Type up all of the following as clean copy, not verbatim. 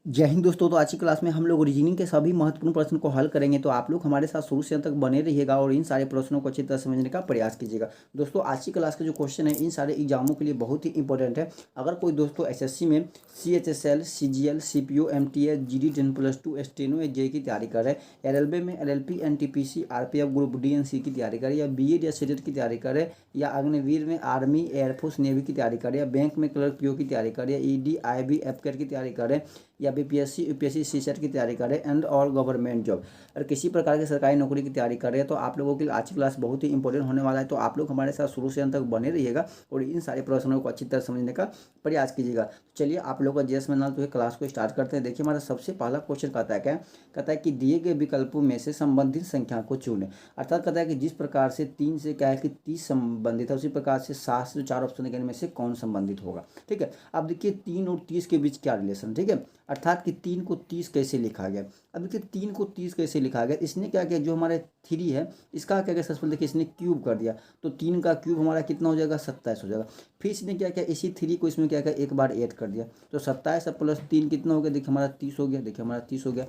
जय हिंद दोस्तों। तो आज की क्लास में हम लोग रीजनिंग के सभी महत्वपूर्ण प्रश्न को हल करेंगे। तो आप लोग हमारे साथ शुरू से अंत तक बने रहिएगा और इन सारे प्रश्नों को अच्छी तरह समझने का प्रयास कीजिएगा। दोस्तों आज की क्लास के जो क्वेश्चन है इन सारे एग्जामों के लिए बहुत ही इंपॉर्टेंट है। अगर कोई दोस्तों एसएससी में CHSL, CGL, CPO, MTS, GD 10+2 steno या जेई की तैयारी कर रहे हैं, LLB में LLP, NTPC, RPF group D and C की तैयारी करे, या BEड या सीटेट की तैयारी करे, या अग्निवीर में आर्मी, एयरफोर्स, नेवी की तैयारी करे, या बैंक में क्लर्क PO की तैयारी करे, या ED, IB, FCAT की तैयारी करें, या BPSC, UPSC, CSET की तैयारी करें एंड और गवर्नमेंट जॉब, और किसी प्रकार की सरकारी नौकरी की तैयारी कर रहे हैं, तो आप लोगों के लिए आज की क्लास बहुत ही इंपॉर्टेंट होने वाला है। तो आप लोग हमारे साथ शुरू से अंत तक बने रहिएगा और इन सारे प्रश्नों को अच्छी तरह समझने का प्रयास कीजिएगा। चलिए आप लोग का जैस में ना तो क्लास को स्टार्ट करते हैं। देखिए हमारा सबसे पहला क्वेश्चन कहता है क्या, कहता है कि दिए गए विकल्पों में से संबंधित संख्या को चुनें। अर्थात कहता है कि जिस प्रकार से 3 से क्या है कि 30 संबंधित है, उसी प्रकार से 7 से 4 ऑप्शन के में से कौन संबंधित होगा। ठीक है, अब देखिए 3 और 30 के बीच क्या रिलेशन। ठीक है, अर्थात कि 3 को 30 कैसे लिखा गया। अब देखिए 3 को 30 कैसे लिखा गया, इसने क्या किया, जो हमारे 3 है इसका क्या किया, सबसे पहले देखिए इसने क्यूब कर दिया, तो 3 का क्यूब हमारा कितना हो जाएगा, 27 हो जाएगा। फिर इसने क्या किया, इसी 3 को इसमें क्या किया, एक बार ऐड कर दिया, तो 27 प्लस 3 कितना हो गया, देखिए हमारा 30 हो गया। देखिए हमारा 30 हो गया।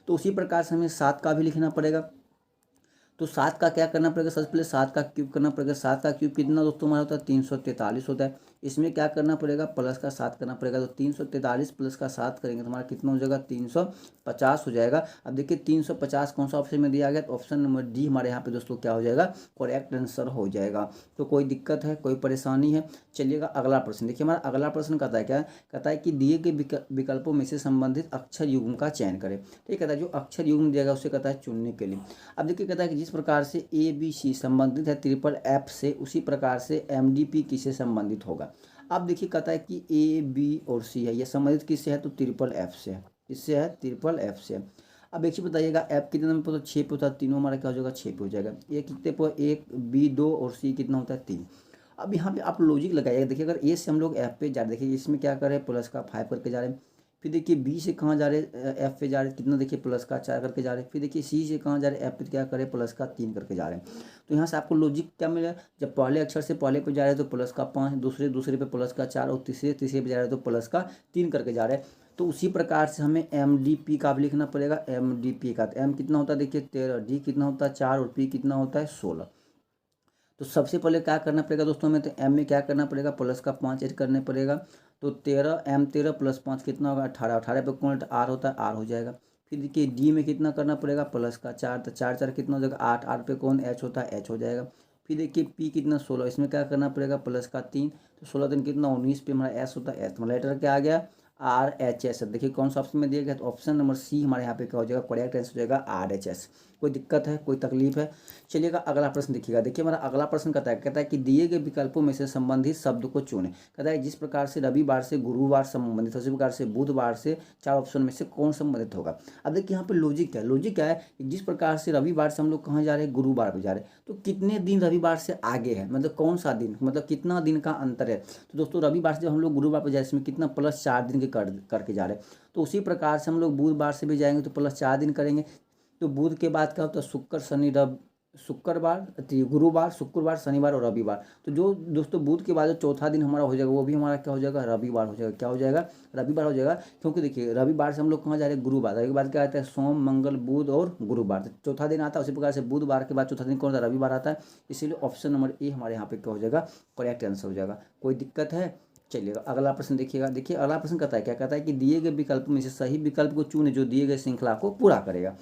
तो उसी प्रकार से हमें 7 का भी लिखना पड़ेगा। तो 7 का क्या करना पड़ेगा, सबसे पहले 7 का क्यूब करना पड़ेगा। 7 का क्यूब कितना दोस्तों हमारा होता है, 343 होता है। इसमें क्या करना पड़ेगा, प्लस का 7 करना पड़ेगा। तो 343 प्लस का 7 करेंगे तो हमारा कितना हो जाएगा, 350 हो जाएगा। अब देखिए 350 कौन सा ऑप्शन में दिया गया, तो ऑप्शन नंबर डी हमारे यहाँ पे दोस्तों क्या हो जाएगा, करेक्ट आंसर हो जाएगा। तो कोई दिक्कत है, कोई परेशानी है। चलिएगा अगला प्रश्न देखिए, हमारा अगला प्रश्न कहता है क्या, कहता है कि दिए गए विकल्पों में से संबंधित अक्षर युग्म का चयन करें। ठीक कहता है, जो अक्षर युग्म दिया गया उसे कहता है चुनने के लिए। अब देखिए कहता है कि जिस प्रकार से ABC संबंधित है FFF से, उसी प्रकार से MDP किससे संबंधित होगा। अब देखिए कहता है कि A, B और C है, ये संबंधित किससे है, तो FFF से है। किससे है, FFF से है। अब एक चीज बताइएगा, F कितने नंबर पर, तो 6 पे होता है, तीनों हमारा क्या हो जाएगा, 6 पे हो जाएगा। A कितने पर, 1, B 2 और C कितना होता है, 3। अब यहाँ पे आप लॉजिक लगाइएगा। देखिए अगर A से हम लोग F पे जा रहे हैं, देखिए इसमें क्या कर रहे हैं, प्लस का 5 करके जा रहे हैं। फिर देखिए बी से कहाँ जा रहे, एफ पे जा रहे, कितना देखिए प्लस का 4 करके जा रहे। फिर देखिए सी से कहाँ जा रहे, एफ पे क्या करे, प्लस का 3 करके जा रहे हैं। तो यहाँ से आपको लॉजिक क्या मिला, जब पहले अक्षर से पहले पे जा रहे हैं तो प्लस का 5, दूसरे पे प्लस का 4 और तीसरे पे जा रहे हैं तो प्लस का 3 करके जा रहे हैं। तो उसी प्रकार से हमें MDP का भी लिखना पड़ेगा। MDP का एम कितना होता है, देखिए 13, डी कितना होता है 4 और पी कितना होता है 16। तो सबसे पहले क्या करना पड़ेगा दोस्तों हमें, तो एम में क्या करना पड़ेगा, प्लस का 5 ऐड करने पड़ेगा। तो 13, M13 प्लस 5 कितना होगा, 18। 18 पे कौन आर होता है, आर हो जाएगा। फिर देखिए डी में कितना करना पड़ेगा, प्लस का 4, तो 4 4 कितना हो जाएगा, 8। 8 पे कौन एच होता है, एच हो जाएगा। फिर देखिए पी कितना 16, इसमें क्या करना पड़ेगा, प्लस का 3, तो 16 दिन कितना 19 पे हमारा एस होता है, एस हमारा लेटर क्या आ गया, RHS। देखिए कौन सा ऑप्शन में दिया गया, तो ऑप्शन नंबर सी हमारे यहाँ पे क्या हो जाएगा, करेक्ट आंसर हो जाएगा RHS। कोई दिक्कत है, कोई तकलीफ है। चलिएगा अगला प्रश्न देखिएगा। देखिए हमारा अगला प्रश्न कहता है कि दिए गए विकल्पों में से संबंधित शब्द को चुनें। कहता है जिस प्रकार से रविवार से गुरुवार संबंधित है, उसी प्रकार से बुधवार से 4 ऑप्शन में से कौन संबंधित होगा। अब देखिए यहाँ पे लॉजिक क्या है, लॉजिक क्या है कि जिस प्रकार से रविवार से हम लोग कहाँ जा रहे हैं, गुरुवार पे जा रहे हैं, तो कितने दिन रविवार से आगे है, मतलब कौन सा दिन, मतलब कितना दिन का अंतर है। तो दोस्तों रविवार से जब हम लोग गुरुवार पे जा रहे हैं, इसमें कितना प्लस 4 दिन के करके जा रहे हैं। तो उसी प्रकार से हम लोग बुधवार से भी जाएंगे तो प्लस 4 दिन करेंगे। तो बुध के बाद क्या होता है, शुक्र शनि रवि, शुक्रवार, गुरुवार, शुक्रवार, शनिवार और रविवार। तो जो दोस्तों बुध के बाद जो चौथा दिन हमारा हो जाएगा वो भी हमारा क्या हो जाएगा, रविवार हो जाएगा। क्या हो जाएगा, रविवार हो जाएगा। क्योंकि देखिए रविवार से हम लोग कहाँ जा रहे हैं, गुरुवार। रविवार के बाद क्या आता है, सोम मंगल बुध और गुरुवार, तो चौथा दिन आता है। उसी प्रकार से बुधवार के बाद चौथा दिन कौन सा, रविवार आता है। इसीलिए ऑप्शन नंबर ए हमारे यहाँ पे क्या हो जाएगा, करेक्ट आंसर हो जाएगा। कोई दिक्कत है। चलिएगा अगला प्रश्न देखिएगा। देखिए अगला प्रश्न कहता है क्या, कहता है कि दिए गए विकल्प में से सही विकल्प को चुने जो दिए गए श्रृंखला को पूरा करेगा।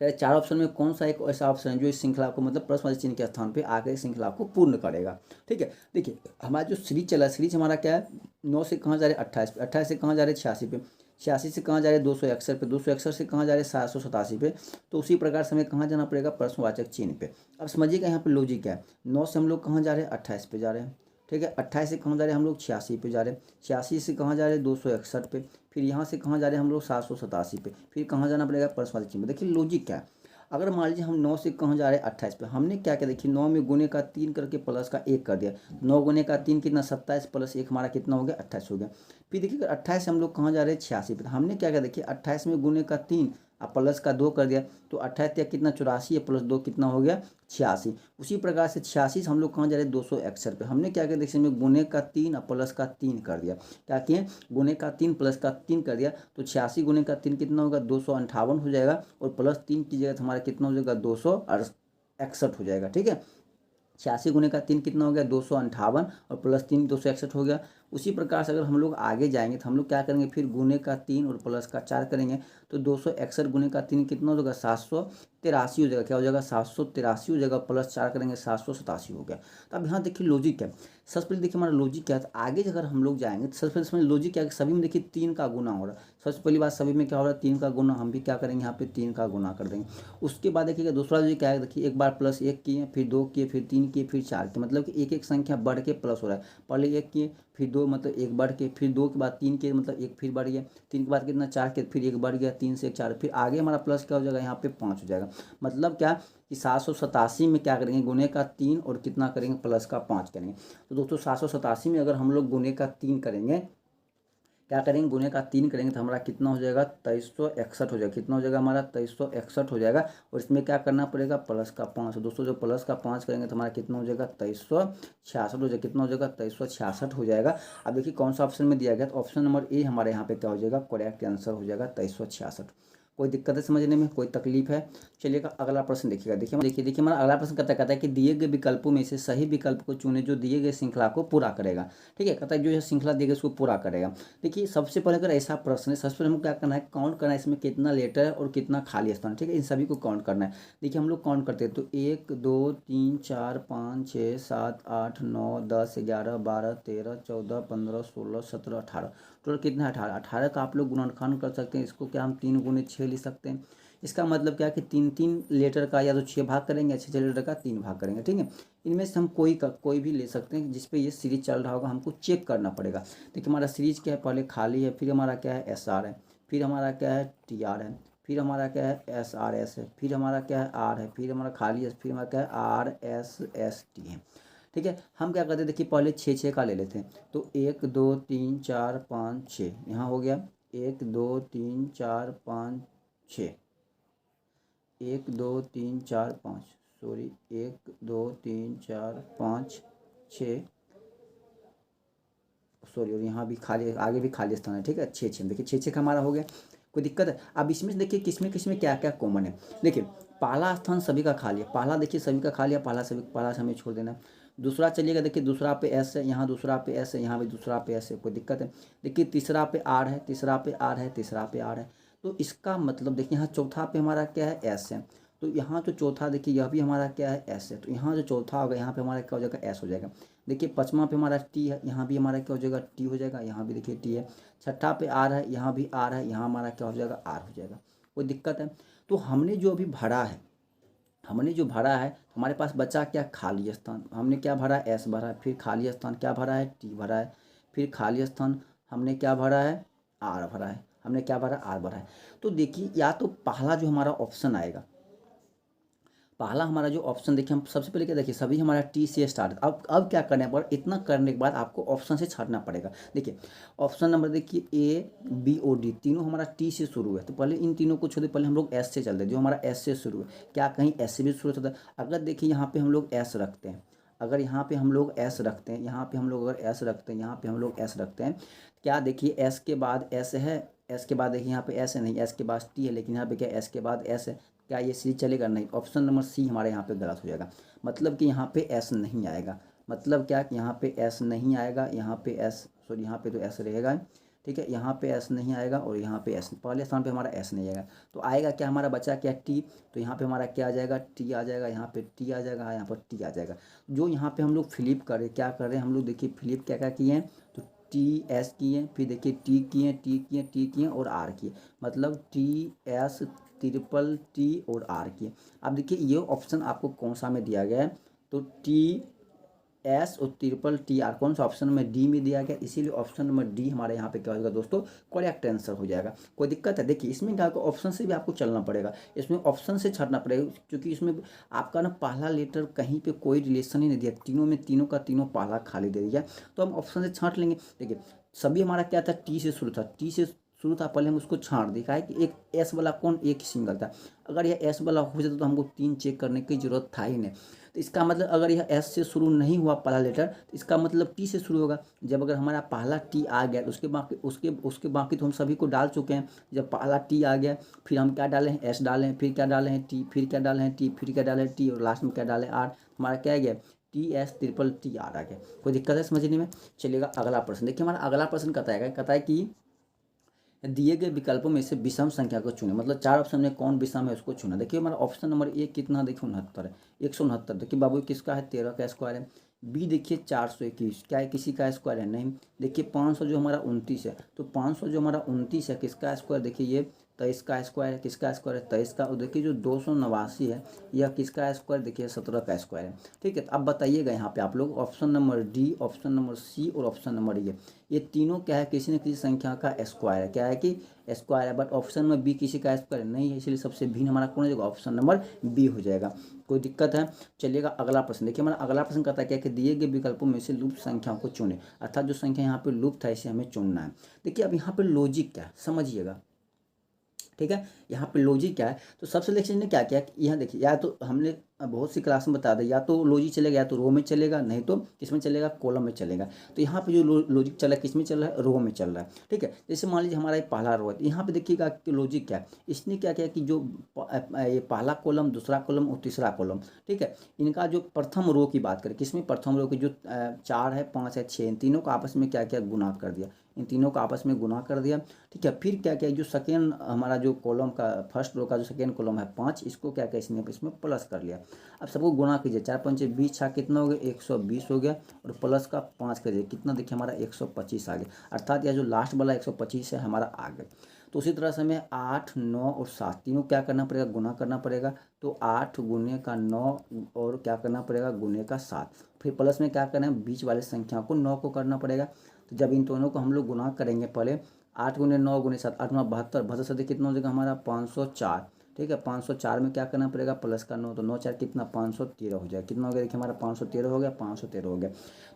4 ऑप्शन में कौन सा एक ऐसा ऑप्शन है जो इस श्रृंखला को, मतलब प्रश्नवाची चिन्ह के स्थान पे आकर श्रृंखला को पूर्ण करेगा। ठीक है, देखिए हमारा जो सीरीज चला, सीरीज हमारा क्या है, 9 से कहाँ जा रहे हैं, 28 पे, 28 से कहाँ जा रहे हैं, 86 पे, 86 से कहाँ जा रहे हैं, 261 पे, 261 से कहाँ जा रहे हैं, 787 पे। तो उसी प्रकार से हमें कहाँ जाना पड़ेगा, प्रश्नवाचक चिन्ह पे। अब समझिएगा यहाँ पे लॉजिक क्या है, 9 से हम लोग कहाँ जा रहे हैं, 28 पे जा रहे हैं। ठीक है, 28 से कहाँ जा रहे हैं हम लोग, 86 पे जा रहे हैं। 86 से कहाँ जा रहे हैं, 261 पे। फिर यहाँ से कहाँ जा रहे हैं हम लोग, 787 पे। फिर कहाँ जाना पड़ेगा, प्रश्नवाचक चिन्ह पे। देखिए लॉजिक क्या है, अगर मान लीजिए हम 9 से कहाँ जा रहे हैं, 28 पे, हमने क्या किया, देखिए 9 में गुने का 3 करके प्लस का 1 कर दिया। 9 गुने का 3 कितना, 27 प्लस 1 हमारा कितना हो गया, 28 हो गया। फिर देखिए 28 से हम लोग कहाँ जा रहे हैं, 86 पे, हमने क्या किया, देखिए 28 में गुने का 3 अब प्लस का 2 कर दिया तो 28 कितना 84 है, प्लस 2 कितना हो गया 86। उसी प्रकार से 86 हम लोग कहाँ जा रहे हैं 261 पे। हमने क्या किया देखिए इसमें गुने का 3 और प्लस का 3 कर दिया। क्या किए गुने का 3 प्लस का 3 कर दिया तो 86 गुने का 3 कितना होगा 258 हो जाएगा, और प्लस 3 की जगह हमारा कितना हो जाएगा 261 हो जाएगा। ठीक है, 86 गुने का 3 कितना हो गया 258, और प्लस 3 261 हो गया। उसी प्रकार से अगर हम लोग आगे जाएंगे तो हम लोग क्या करेंगे फिर गुने का 3 और प्लस का 4 करेंगे तो 261 गुने का 3 कितना हो जाएगा 783 हो जाएगा। क्या हो जाएगा 783 हो जाएगा, प्लस 4 करेंगे 787 हो गया। तो अब यहाँ देखिए लॉजिक क्या है, सबसे पहले देखिए हमारा लॉजिक क्या है। तो आगे अगर हम लोग जाएंगे तो सबसे पहले इसमें लॉजिक क्या है, सभी में देखिए 3 का गुना हो रहा है। सबसे पहली बात सभी में क्या हो रहा है 3 का गुना, हम भी क्या करेंगे यहाँ पे 3 का गुना कर देंगे। उसके बाद देखिएगा दूसरा लॉजिक क्या है, देखिए एक बार प्लस 1 किए, फिर 2 किए, फिर 3 किए, फिर 4 किए, मतलब कि एक एक संख्या बढ़ के प्लस हो रहा है। पहले 1 किए, फिर 2 मतलब 1 बढ़ के, फिर 2 के बाद 3 के मतलब 1 फिर बढ़ गया, 3 के बाद कितना 4 के, फिर 1 बढ़ गया, 3 से 4, फिर आगे हमारा प्लस क्या हो जाएगा यहाँ पे 5 हो जाएगा। मतलब क्या कि 787 में क्या करेंगे गुने का 3 और कितना करेंगे प्लस का 5 करेंगे। तो दोस्तों 787 में अगर हम लोग गुने का 3 करेंगे, क्या करेंगे गुने का 3 करेंगे तो हमारा कितना हो जाएगा 2361 हो जाएगा। कितना हो जाएगा हमारा 2361 हो जाएगा, और इसमें क्या करना पड़ेगा प्लस का 5। दोस्तों जो प्लस का 5 करेंगे तो हमारा कितना हो जाएगा 2366 हो जाएगा। कितना हो जाएगा 2366 हो जाएगा। अब देखिए कौन सा ऑप्शन में दिया गया, तो ऑप्शन नंबर ए हमारे यहाँ पे क्या हो जाएगा करेक्ट आंसर हो जाएगा 2366। कोई दिक्कत है समझने में, कोई तकलीफ है? चलिएगा अगला प्रश्न देखिएगा। देखिए हमारा अगला प्रश्न कहता है कि दिए गए विकल्पों में से सही विकल्प को चुने जो दिए गए श्रृंखला को पूरा करेगा। ठीक है, कहता है जो यह श्रृंखला दी गई उसको पूरा करेगा। देखिए सबसे पहले अगर ऐसा प्रश्न है, सबसे पहले हमको क्या करना है काउंट करना है इसमें कितना लेटर है और कितना खाली स्थान। ठीक है, इन सभी को काउंट करना है। देखिए हम लोग काउंट करते हैं तो 1 2 3 4 5 6 7 8 9 10 11 12 13 14 15 16 17 18, टोटल कितना है 18। 18 का आप लोग गुणनखंड कर सकते हैं। इसको क्या हम 3 गुने 6 लिख सकते हैं। इसका मतलब क्या है कि 3 लेटर का या तो 6 भाग करेंगे या 6 लेटर का 3 भाग करेंगे। ठीक है, इनमें से हम कोई भी ले सकते हैं जिसपे ये सीरीज चल रहा होगा, हमको चेक करना पड़ेगा। देखिए हमारा सीरीज क्या है, पहले खाली है, फिर हमारा क्या है एस आर है, फिर हमारा क्या है टी आर है, फिर हमारा क्या है एस आर एस है, फिर हमारा क्या है आर है, फिर हमारा खाली है, फिर हमारा क्या है आर एस एस टी है। ठीक है, हम क्या करते हैं देखिए पहले 6 का ले लेते हैं। तो 1 2 3 4 5 6 यहाँ हो गया, 1 2 3 4 5 6, 1 2 3 4 5, सॉरी 1 2 3 4 5 6, सॉरी, और यहाँ भी खाली आगे भी खाली स्थान है। ठीक है, 6 देखिए 6 का हमारा हो गया। कोई दिक्कत है? अब इसमें देखिए किसमें क्या क्या कॉमन है। देखिए पहला स्थान सभी का खाली है, पहला देखिए सभी का खाली है, पहला से हमें छोड़ देना है। दूसरा चलिएगा देखिए दूसरा पे एस है, यहाँ दूसरा पे एस है, यहाँ भी दूसरा पे एस है, कोई दिक्कत है? देखिए तीसरा पे आर है, तीसरा पे आर है, तीसरा पे आर है। तो इसका मतलब देखिए यहाँ चौथा पे हमारा क्या है एस है, तो यहाँ जो चौथा देखिए यह भी हमारा क्या है एस है, तो यहाँ जो चौथा होगा यहाँ पे हमारा क्या हो जाएगा एस हो जाएगा। देखिए पाँचवा पे हमारा टी है, यहाँ भी हमारा क्या हो जाएगा टी हो जाएगा, यहाँ भी देखिए टी है। छठा पे आर है, यहाँ भी आर है, यहाँ हमारा क्या हो जाएगा आर हो जाएगा। कोई दिक्कत है? तो हमने जो अभी भरा है हमारे पास बचा क्या खाली स्थान। हमने क्या भरा एस भरा है, फिर खाली स्थान क्या भरा है टी भरा है, फिर खाली स्थान हमने क्या भरा है आर भरा है, हमने क्या भरा आर भरा है। तो देखिए या तो पहला जो हमारा ऑप्शन आएगा, पहला हमारा जो ऑप्शन देखिए हम सबसे पहले क्या देखिए सभी हमारा टी से स्टार्ट। अब क्या करने पर इतना करने के बाद आपको ऑप्शन से छाटना पड़ेगा। देखिए ऑप्शन नंबर देखिए ए बी ओ डी तीनों हमारा टी से शुरू है, तो पहले इन तीनों को छोड़ दे, पहले हम लोग एस से चलते हैं। जो हमारा एस से शुरू है क्या कहीं एस से भी शुरू होता है? अगर देखिए यहाँ पे हम लोग एस रखते हैं, अगर यहाँ पे हम लोग एस रखते हैं, यहाँ पे हम लोग अगर एस रखते हैं, यहाँ पे हम लोग एस रखते हैं, क्या देखिए एस के बाद एस है, एस के बाद देखिए यहाँ पे एस है नहीं, एस के बाद टी है, लेकिन यहाँ पे क्या एस के बाद एस है, क्या ये सी चलेगा? नहीं। ऑप्शन नंबर सी हमारे यहाँ पे गलत हो जाएगा। मतलब कि यहाँ पे एस नहीं आएगा। मतलब क्या कि यहाँ पे एस नहीं आएगा, यहाँ पे एस, सॉरी यहाँ पे तो एस रहेगा। ठीक है, यहाँ पे एस नहीं आएगा और यहाँ पे एस, पहले स्थान पे हमारा एस नहीं आएगा। तो आएगा क्या हमारा बचा क्या टी, तो यहाँ पे हमारा क्या आ जाएगा टी आ जाएगा, यहाँ पे टी आ जाएगा, यहाँ पर टी आ जाएगा। जो यहाँ पे हम लोग फ्लिप कर रहे क्या कर रहे हैं हम लोग, देखिए फ्लिप क्या क्या किए हैं, तो टी एस किए, फिर देखिए टी किए, टी किए, टी किए और आर किए, मतलब टी एस ट्रिपल टी और आर किए। अब देखिए ये ऑप्शन आपको कौन सा में दिया गया है, तो टी एस और ट्रिपल टी आर कौन सा ऑप्शन में डी में दिया गया, इसीलिए ऑप्शन नंबर डी हमारे यहाँ पे क्या हो जाएगा दोस्तों करेक्ट आंसर हो जाएगा। कोई दिक्कत है? देखिए इसमें क्या ऑप्शन से भी आपको चलना पड़ेगा, इसमें ऑप्शन से छाटना पड़ेगा, क्योंकि इसमें आपका ना पहला लेटर कहीं पे कोई रिलेशन ही नहीं दिया, तीनों में तीनों का तीनों पहला खाली दे दिया, तो हम ऑप्शन से छाट लेंगे। देखिए सभी हमारा क्या था टी से शुरू था, टी से शुरू था, पहले हम उसको छांट दें, है कि एक एस वाला कौन एक ही सिंगल था। अगर यह एस वाला हो जाता तो हमको 3 चेक करने की जरूरत था ही नहीं। तो इसका मतलब अगर यह एस से शुरू नहीं हुआ पहला लेटर तो इसका मतलब टी से शुरू होगा। जब अगर हमारा पहला टी आ गया तो उसके बाकी तो हम सभी को डाल चुके हैं। जब पहला टी आ गया फिर हम क्या डाले हैं, एस डाले हैं, फिर क्या डाले हैं टी, फिर क्या डाले हैं टी, फिर क्या डाले हैं टी, और लास्ट में क्या डाले आर। हमारा क्या आ गया, TS ट्रिपल TR आ गया। कोई दिक्कत है समझने में। चलिएगा अगला प्रश्न देखिए, हमारा अगला प्रश्न कहता है कि दिए गए विकल्पों में से विषम संख्या को चुने, मतलब 4 ऑप्शन में कौन विषम है उसको चुना। देखिए हमारा ऑप्शन नंबर ए कितना, देखिए 69 है, 169। देखिए बाबू किसका है, 13 का स्क्वायर है। बी देखिए 421, क्या है, किसी का स्क्वायर है नहीं। देखिए 500 जो हमारा 29 है, तो 500 जो हमारा 29 है किसका स्क्वायर, देखिए ये 23 का स्क्वायर है। किसका स्क्वायर है, 23 का। और देखिए जो 289 है यह किसका स्क्वायर, देखिए 17 का स्क्वायर है। ठीक है, तो अब बताइएगा यहाँ पे आप लोग option number D, option number C और ऑप्शन नंबर ये तीनों क्या है, किसी न किसी संख्या का स्क्वायर है। क्या है कि स्क्वायर है, बट ऑप्शन में बी किसी का स्क्वायर नहीं है, इसलिए सबसे भिन्न हमारा कौन हो जाएगा, ऑप्शन नंबर बी हो जाएगा। कोई दिक्कत है। चलिएगा अगला प्रश्न देखिए, हमारा अगला प्रश्न कहता है क्या कि दिए गए विकल्पों में से लुप्त संख्याओं को चुने, अर्थात जो संख्या यहाँ पे लुप्त है इसे हमें चुनना है। देखिए अब यहाँ पे लॉजिक क्या है समझिएगा। ठीक है, यहाँ पे लॉजिक क्या है, तो सबसे लेक्चर ने क्या किया कि यहाँ देखिए, या तो हमने बहुत सी क्लास में बता दिया, या तो लॉजिक चलेगा या तो रो में चलेगा, नहीं तो किस में चलेगा, कॉलम में चलेगा। तो यहाँ पे जो लॉजिक चल रहा है किस में चल रहा है, रो में चल रहा है। ठीक है, जैसे मान लीजिए हमारा ये पहला रो है, यहाँ पे देखिएगा कि लॉजिक क्या है, इसने क्या किया कि जो ये पहला कॉलम, दूसरा कॉलम और तीसरा कॉलम, ठीक है, इनका जो प्रथम रो की बात करें, किसमें प्रथम रो की जो 4 है, 5 है, 6, इन तीनों को आपस में क्या किया, गुना कर दिया। इन तीनों को आपस में गुना कर दिया। ठीक है, फिर क्या किया, जो सेकेंड हमारा जो कॉलम का फर्स्ट रो का जो सेकेंड कॉलम है 5, इसको क्या किया इसमें प्लस कर लिया। अब सबको गुणा कीजिए, 4 5 20 छा कितना हो गया, 120 हो गया, और प्लस का 5 करिए कितना, देखिए हमारा 125 आ गया। अर्थात यह जो लास्ट वाला 125 है हमारा आ गया। तो उसी तरह से हमें 8, 9 और 7 तीनों क्या करना पड़ेगा, गुना करना पड़ेगा। तो 8 गुने का 9 और क्या करना पड़ेगा, गुने का 7, फिर प्लस में क्या करना है, बीच वाले संख्या को 9 को करना पड़ेगा। तो जब इन दोनों को हम लोग गुना करेंगे, पहले 8 गुने 9 गुने 7, 8 9 72, 72 से कितना हो जाएगा हमारा 504। ठीक है, 504 में क्या करना पड़ेगा, प्लस का 9, तो 9 4 कितना 513 हो जाएगा। कितना हो गया, देखिए हमारा 513 हो गया, 513 हो गया।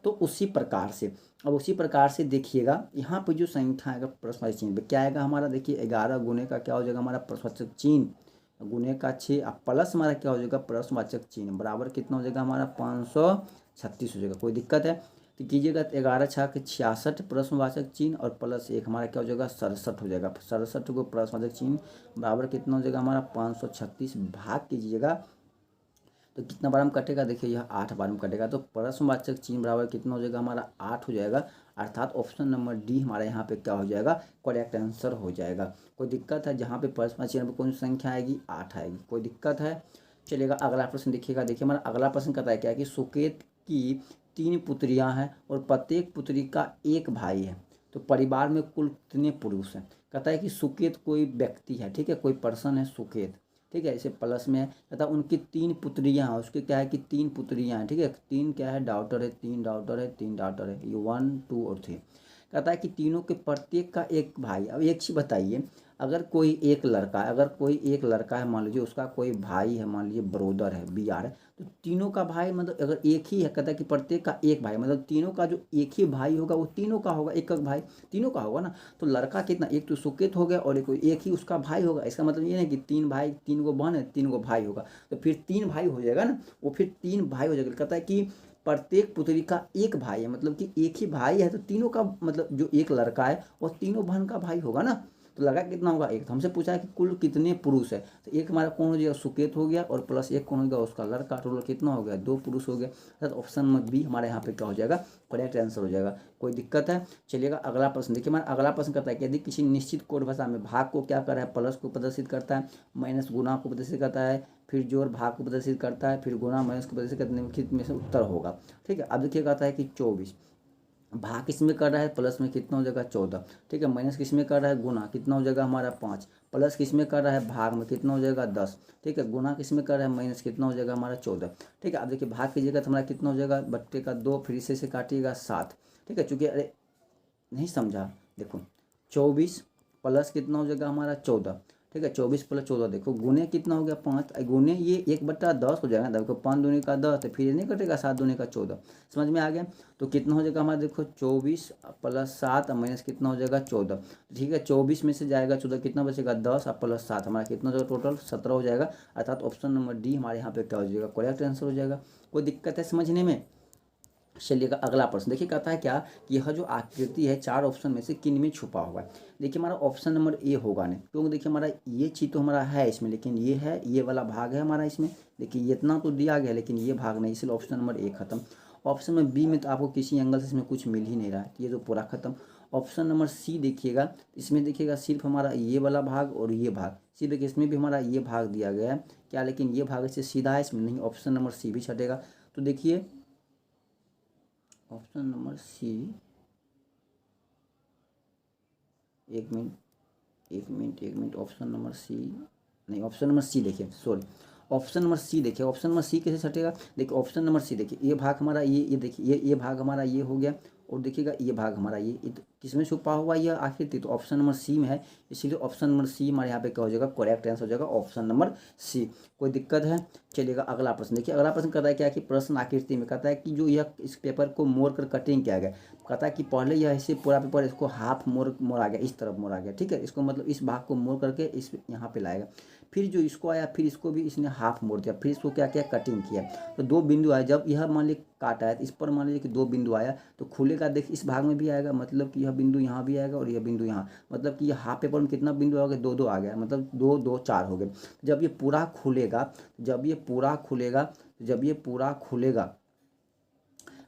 तो उसी प्रकार से अब उसी प्रकार से देखिएगा यहाँ पे जो संख्या आएगा प्रश्नवाचक चिन्ह क्या आएगा हमारा, देखिए 11 गुने का क्या हो जाएगा हमारा प्रश्नवाचक चिन्ह, गुने का 6, अब प्लस हमारा क्या हो जाएगा प्रश्नवाचक चिन्ह, बराबर कितना हो जाएगा हमारा 536 हो जाएगा। कोई दिक्कत है तो कीजिएगा, 11 छः के 66 प्रश्नवाचक चिन्ह और प्लस 1 हमारा क्या हो जाएगा 67 हो जाएगा। 67 को प्रश्नवाचक चिन्ह बराबर कितना हो जाएगा हमारा 536, भाग कीजिएगा तो कितना बार में कटेगा, देखिए यह 8 बार में कटेगा। तो प्रश्नवाचक चिन्ह बराबर कितना हो जाएगा हमारा 8 हो जाएगा। अर्थात ऑप्शन नंबर डी हमारे यहाँ पे क्या हो जाएगा, करेक्ट आंसर हो जाएगा। कोई दिक्कत है, जहाँ पे प्रश्नवाचक चिन्ह पर कौन सी संख्या आएगी, 8 आएगी। कोई दिक्कत है। चलिएगा अगला प्रश्न देखिएगा, देखिए हमारा अगला प्रश्न कहता है क्या है कि सुकेत की 3 पुत्रियां हैं और प्रत्येक पुत्री का एक भाई है, तो परिवार में कुल कितने पुरुष हैं। कहता है कि सुकेत कोई व्यक्ति है, ठीक है, कोई पर्सन है सुकेत, ठीक है, इसे प्लस में है। कहता उनकी 3 पुत्रियां हैं, उसके क्या है कि 3 पुत्रियां हैं, ठीक है, 3 क्या है डॉटर है, 3 डॉटर है, 3 डॉटर है, ये 1 2 और 3। कहता है कि तीनों के प्रत्येक का एक भाई। अब एक चीज़ बताइए, अगर कोई एक लड़का है, मान लीजिए उसका कोई भाई है, मान लीजिए ब्रोदर है, BR है, तो तीनों का भाई मतलब अगर एक ही है, कहता है कि प्रत्येक का एक भाई, मतलब तीनों का जो एक ही भाई होगा वो तीनों का होगा, एक भाई तीनों का होगा ना। तो लड़का कितना, एक तो सुकेत हो गया और एक ही उसका भाई होगा। इसका मतलब ये नहीं कि 3 भाई 3 गो बहन है 3 गो भाई होगा, तो फिर 3 भाई हो जाएगा ना, वो फिर 3 भाई हो जाएगा। कहता है कि प्रत्येक पुत्री का एक भाई है, मतलब कि एक ही भाई है, तो तीनों का मतलब जो एक लड़का है वो तीनों बहन का भाई होगा ना। तो लगा कितना होगा, एक। तो हमसे पूछा है कि कुल कितने पुरुष है, तो एक हमारा कौन हो जाएगा सुकेत हो गया, और प्लस एक कौन हो गया उसका लड़का, टोटल कितना हो गया 2 पुरुष हो गया। अर्थात ऑप्शन में बी हमारे यहाँ पे क्या हो जाएगा, करेक्ट आंसर हो जाएगा। कोई दिक्कत है। चलिएगा अगला प्रश्न देखिए, हमारा अगला प्रश्न कहता है कि यदि किसी निश्चित कोड भाषा में भाग को क्या कर रहा है, प्लस को प्रदर्शित करता है, माइनस गुणा को प्रदर्शित करता है, फिर जोड़ भाग को प्रदर्शित करता है, फिर गुणा माइनस को प्रदर्शित करने में से उत्तर होगा। ठीक है, अब देखिए कहता है कि 24 भाग किस में कर रहा है, प्लस में कितना हो जाएगा 14। ठीक है, माइनस किस में कर रहा है, गुना कितना हो जाएगा हमारा 5, प्लस किस में कर रहा है भाग में कितना हो जाएगा 10। ठीक है, गुना किस में कर रहा है माइनस कितना हो जाएगा हमारा 14। ठीक है, अब देखिए भाग कीजिएगा तो हमारा कितना हो जाएगा, बट्टे का 2, फिर से काटिएगा 7। ठीक है, चूंकि अरे नहीं समझा, देखो 24 प्लस कितना हो जाएगा हमारा 14। ठीक है। 24 प्लस 14 देखो गुने कितना हो गया 5, गुने ये 1/10 हो जाएगा। देखो 5 दूनी का 10, तो फिर ये नहीं कटेगा 7 दूनी का 14। समझ में आ गया। तो कितना हो जाएगा हमारा, देखो 24 प्लस 7 माइनस कितना हो जाएगा 14। ठीक है, 24 में से जाएगा 14, कितना बचेगा 10 और प्लस 7, हमारा कितना हो जाएगा टोटल 17 हो जाएगा। अर्थात ऑप्शन नंबर डी हमारे यहाँ पे क्या हो जाएगा, करेक्ट आंसर हो जाएगा। कोई दिक्कत है समझने में। चलिएगा अगला प्रश्न देखिए, कहता है क्या कि यह जो आकृति है 4 ऑप्शन में से किन में छुपा हुआ है। देखिए हमारा ऑप्शन नंबर ए होगा नहीं, क्योंकि देखिए हमारा ये चीज़ तो हमारा है इसमें, लेकिन ये है, ये वाला भाग है हमारा इसमें। देखिए ये इतना तो दिया गया लेकिन ये भाग नहीं, इसलिए ऑप्शन नंबर ए खत्म। ऑप्शन नंबर बी में तो आपको किसी एंगल से इसमें कुछ मिल ही नहीं रहा है, ये तो पूरा खत्म। ऑप्शन नंबर सी देखिएगा, इसमें देखिएगा सिर्फ हमारा ये वाला भाग और ये भाग, सिर्फ देखिए इसमें भी हमारा ये भाग दिया गया है क्या, लेकिन ये भाग इससे सीधा है, इसमें नहीं। ऑप्शन नंबर सी भी छटेगा। तो देखिए ऑप्शन नंबर सी, एक मिनट, ऑप्शन नंबर सी नहीं, ऑप्शन नंबर सी देखिए, सॉरी, ऑप्शन नंबर सी देखिए। ऑप्शन नंबर सी कैसे छटेगा, देखिए ऑप्शन नंबर सी देखिए, ये भाग हमारा ये देखिए ये भाग हमारा ये हो गया, और देखिएगा ये भाग हमारा ये किसमें छुपा हुआ ये आकृति, तो ऑप्शन नंबर सी में है, इसीलिए ऑप्शन नंबर सी हमारे यहाँ पे क्या हो जाएगा, करेक्ट आंसर हो जाएगा ऑप्शन नंबर सी। कोई दिक्कत है। चलिएगा अगला प्रश्न देखिए, अगला प्रश्न कहता है क्या कि प्रश्न आकृति में कहता है कि जो यह इस पेपर को मोड़ कर कटिंग किया गया, कहता है कि पहले यह ऐसे पूरा पेपर इसको हाफ मोड़ा गया, इस तरफ मोड़ा गया, ठीक है। इसको मतलब इस भाग को मोड़ करके इस यहाँ पे लाएगा, फिर जो इसको आया फिर इसको भी इसने हाफ मोड़ दिया, फिर इसको क्या किया कटिंग किया। तो 2 बिंदु आए, जब यह मान लीजिए काटा है तो इस पर मान लीजिए कि 2 बिंदु आया, तो खुलेगा देख इस भाग में भी आएगा, मतलब कि यह बिंदु यहाँ भी आएगा और यह बिंदु यहाँ, मतलब कि यह हाफ पेपर में कितना बिंदु आ गया, 2 आ गया, मतलब 2 2 4 हो गए। जब ये पूरा खुलेगा,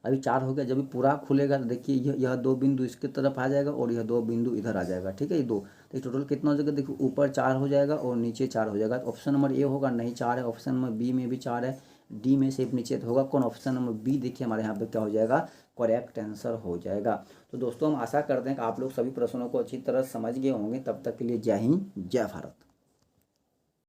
अभी 4 हो गया, जब ये पूरा खुलेगा तो देखिए यह 2 बिंदु इसके तरफ आ जाएगा और यह 2 बिंदु इधर आ जाएगा, ठीक है। ये 2, तो टोटल कितना हो जाएगा, देखिए ऊपर 4 हो जाएगा और नीचे 4 हो जाएगा। तो ऑप्शन नंबर ए होगा नहीं 4 है, ऑप्शन नंबर बी में भी 4 है, डी में सिर्फ नीचे तो होगा कौन, ऑप्शन नंबर बी देखिए हमारे यहाँ पे क्या हो जाएगा, करेक्ट आंसर हो जाएगा। तो दोस्तों हम आशा करते हैं कि आप लोग सभी प्रश्नों को अच्छी तरह समझ गए होंगे। तब तक के लिए जय हिंद जय भारत।